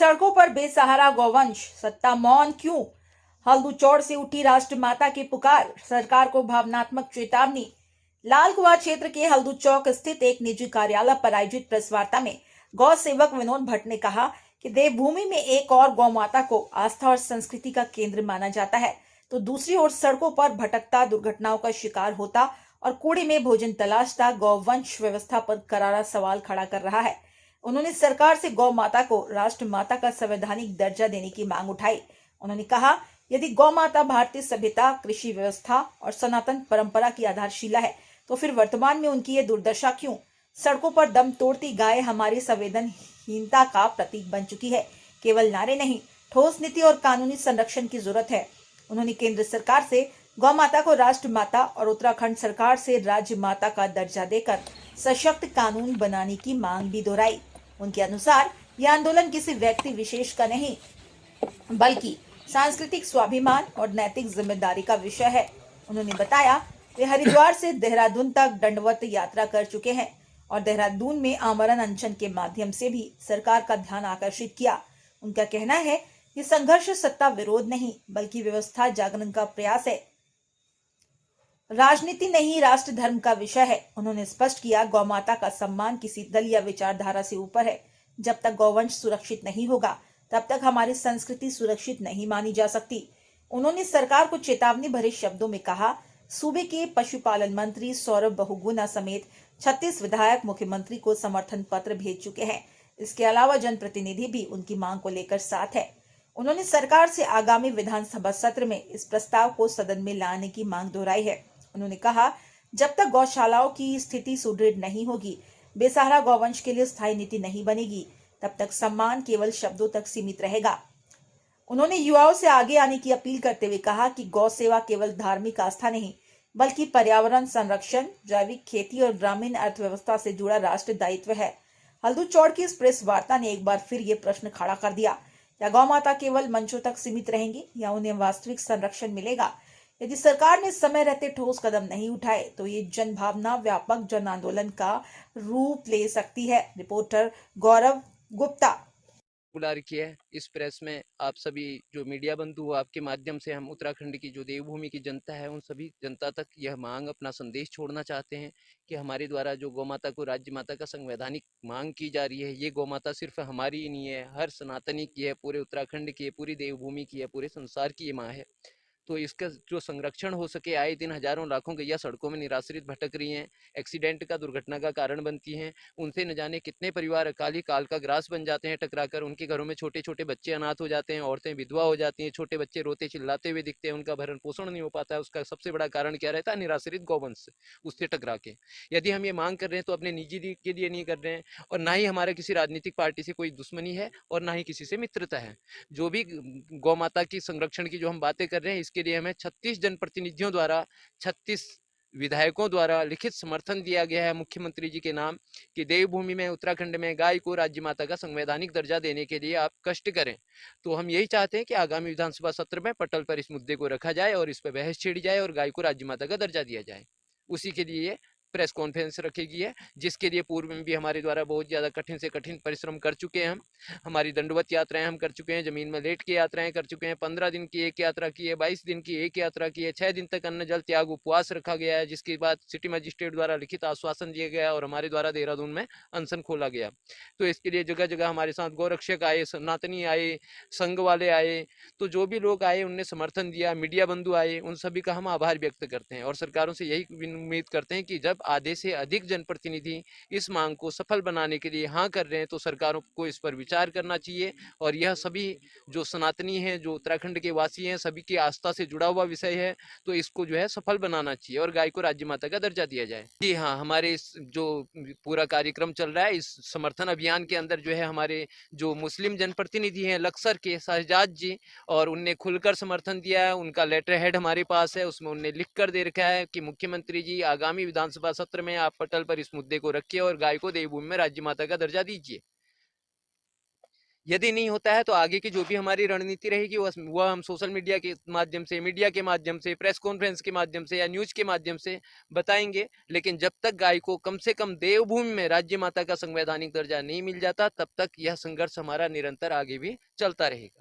सड़कों पर बेसहारा गौवंश, सत्ता मौन क्यों? हल्दूचौड़ से उठी राष्ट्रमाता की पुकार, सरकार को भावनात्मक चेतावनी। लाल कुआं क्षेत्र के हल्दू चौक स्थित एक निजी कार्यालय पर आयोजित प्रेस वार्ता में गौ सेवक विनोद भट्ट ने कहा कि देवभूमि में एक और गौ माता को आस्था और संस्कृति का केंद्र माना जाता है, तो दूसरी ओर सड़कों पर भटकता, दुर्घटनाओं का शिकार होता और कूड़े में भोजन तलाशता गौवंश व्यवस्था पर करारा सवाल खड़ा कर रहा है। उन्होंने सरकार से गौ माता को राष्ट्र माता का संवैधानिक दर्जा देने की मांग उठाई। उन्होंने कहा, यदि गौ माता भारतीय सभ्यता, कृषि व्यवस्था और सनातन परंपरा की आधारशिला है, तो फिर वर्तमान में उनकी ये दुर्दशा क्यों? सड़कों पर दम तोड़ती गाय हमारी संवेदनहीनता का प्रतीक बन चुकी है। केवल नारे नहीं, ठोस नीति और कानूनी संरक्षण की जरूरत है। उन्होंने केंद्र सरकार से गौ माता को राष्ट्र माता और उत्तराखंड सरकार से राज्य माता का दर्जा देकर सशक्त कानून बनाने की मांग भी दोहराई। उनके अनुसार यह आंदोलन किसी व्यक्ति विशेष का नहीं, बल्कि सांस्कृतिक स्वाभिमान और नैतिक जिम्मेदारी का विषय है। उन्होंने बताया, वे हरिद्वार से देहरादून तक दंडवत यात्रा कर चुके हैं और देहरादून में आमरण अनशन के माध्यम से भी सरकार का ध्यान आकर्षित किया। उनका कहना है कि संघर्ष सत्ता विरोध नहीं, बल्कि व्यवस्था जागरण का प्रयास है। राजनीति नहीं, राष्ट्र धर्म का विषय है। उन्होंने स्पष्ट किया, गौ माता का सम्मान किसी दल या विचारधारा से ऊपर है। जब तक गौवंश सुरक्षित नहीं होगा, तब तक हमारी संस्कृति सुरक्षित नहीं मानी जा सकती। उन्होंने सरकार को चेतावनी भरे शब्दों में कहा, सूबे के पशुपालन मंत्री सौरभ बहुगुणा समेत 36 विधायक मुख्यमंत्री को समर्थन पत्र भेज चुके हैं। इसके अलावा जनप्रतिनिधि भी उनकी मांग को लेकर साथ है। उन्होंने सरकार से आगामी विधानसभा सत्र में इस प्रस्ताव को सदन में लाने की मांग दोहराई है। उन्होंने कहा, जब तक गौशालाओं की स्थिति सुदृढ़ नहीं होगी, बेसहारा गौवंश के लिए स्थायी नीति नहीं बनेगी, तब तक सम्मान केवल शब्दों तक सीमित रहेगा। उन्होंने युवाओं से आगे आने की अपील करते हुए कहा कि गौ सेवा केवल धार्मिक आस्था नहीं, बल्कि पर्यावरण संरक्षण, जैविक खेती और ग्रामीण अर्थव्यवस्था से जुड़ा राष्ट्र दायित्व है। हल्दूचौड़ की इस प्रेस वार्ता ने एक बार फिर ये प्रश्न खड़ा कर दिया, क्या गौ माता केवल मंचों तक सीमित रहेंगी या उन्हें वास्तविक संरक्षण मिलेगा? यदि सरकार ने समय रहते ठोस कदम नहीं उठाए, तो ये जन भावना व्यापक जन आंदोलन का रूप ले सकती है। रिपोर्टर गौरव गुप्ता। बुला रखी है इस प्रेस में आप सभी जो मीडिया बंधु, आपके माध्यम से हम उत्तराखंड की जो देवभूमि की जनता है, उन सभी जनता तक यह मांग, अपना संदेश छोड़ना चाहते हैं कि हमारे द्वारा जो गौ माता को राज्य माता का संवैधानिक मांग की जा रही है, ये गौ माता सिर्फ हमारी ही नहीं है, हर सनातनी की है, पूरे उत्तराखंड की है, पूरी देवभूमि की है, पूरे संसार की ये माँ है। तो इसका जो संरक्षण हो सके, आए दिन हजारों लाखों गैया सड़कों में निराश्रित भटक रही हैं, एक्सीडेंट का, दुर्घटना का कारण बनती हैं। उनसे न जाने कितने परिवार अकाली काल का ग्रास बन जाते हैं टकराकर। उनके घरों में छोटे छोटे बच्चे अनाथ हो जाते हैं, औरतें विधवा हो जाती हैं, छोटे बच्चे रोते चिल्लाते हुए दिखते हैं, उनका भरण पोषण नहीं हो पाता है। उसका सबसे बड़ा कारण क्या रहता है? निराश्रित गौवंश, उससे टकरा के। यदि हम ये मांग कर रहे हैं तो अपने निजी के लिए नहीं कर रहे हैं, और ना ही हमारा किसी राजनीतिक पार्टी से कोई दुश्मनी है और ना ही किसी से मित्रता है। जो भी गौ माता की संरक्षण की जो हम बातें कर रहे हैं, इसके लिए हमें 36 जनप्रतिनिधियों द्वारा, 36 विधायकों द्वारा लिखित समर्थन दिया गया है मुख्यमंत्री जी के नाम कि देवभूमि में, उत्तराखंड में गाय को राज्य माता का संवैधानिक दर्जा देने के लिए आप कष्ट करें। तो हम यही चाहते हैं कि आगामी विधानसभा सत्र में पटल पर इस मुद्दे को रखा जाए और इस पर बहस छेड़ी जाए और गाय को राज्य माता का दर्जा दिया जाए। उसी के लिए प्रेस कॉन्फ्रेंस रखी गई है, जिसके लिए पूर्व में भी हमारे द्वारा बहुत ज़्यादा कठिन से कठिन परिश्रम कर चुके हैं। हम हमारी दंडवत यात्राएं हम कर चुके हैं, ज़मीन में लेट के यात्राएं कर चुके हैं। 15 दिन की एक यात्रा की है, 22 दिन की एक यात्रा की है, 6 दिन तक अन्न जल त्याग उपवास रखा गया है, जिसके बाद सिटी मजिस्ट्रेट द्वारा लिखित आश्वासन दिया गया और हमारे द्वारा देहरादून में अनशन खोला गया। तो इसके लिए जगह जगह हमारे साथ गौरक्षक आए, सनातनी आए, संघ वाले आए, तो जो भी लोग आए उनने समर्थन दिया, मीडिया बंधु आए, उन सभी का हम आभार व्यक्त करते हैं और सरकारों से यही उम्मीद करते हैं कि जब आधे से अधिक जनप्रतिनिधि इस मांग को सफल बनाने के लिए हाँ कर रहे हैं, तो सरकारों को इस पर विचार करना चाहिए। और यह सभी जो सनातनी हैं, जो उत्तराखंड के वासी हैं, सभी की आस्था से जुड़ा हुआ विषय है, तो इसको जो है सफल बनाना चाहिए और गाय को राज्य माता का दर्जा दिया जाए। जी हाँ, हमारे इस जो पूरा कार्यक्रम चल रहा है, इस समर्थन अभियान के अंदर जो है हमारे जो मुस्लिम जनप्रतिनिधि हैं लक्सर के शहजाद जी, और उनने खुलकर समर्थन दिया है। उनका लेटर हेड हमारे पास है, उसमें उनने लिख कर दे रखा है कि मुख्यमंत्री जी, आगामी विधानसभा सत्र में आप पटल पर इस मुद्दे को रखिए और गाय को देवभूमि में राज्य माता का दर्जा दीजिए। यदि नहीं होता है तो आगे की जो भी हमारी रणनीति रहेगी वह हम सोशल मीडिया के माध्यम से, मीडिया के माध्यम से, प्रेस कॉन्फ्रेंस के माध्यम से या न्यूज के माध्यम से बताएंगे। लेकिन जब तक गाय को कम से कम देवभूमि में राज्य माता का संवैधानिक दर्जा नहीं मिल जाता, तब तक यह संघर्ष हमारा निरंतर आगे भी चलता रहेगा।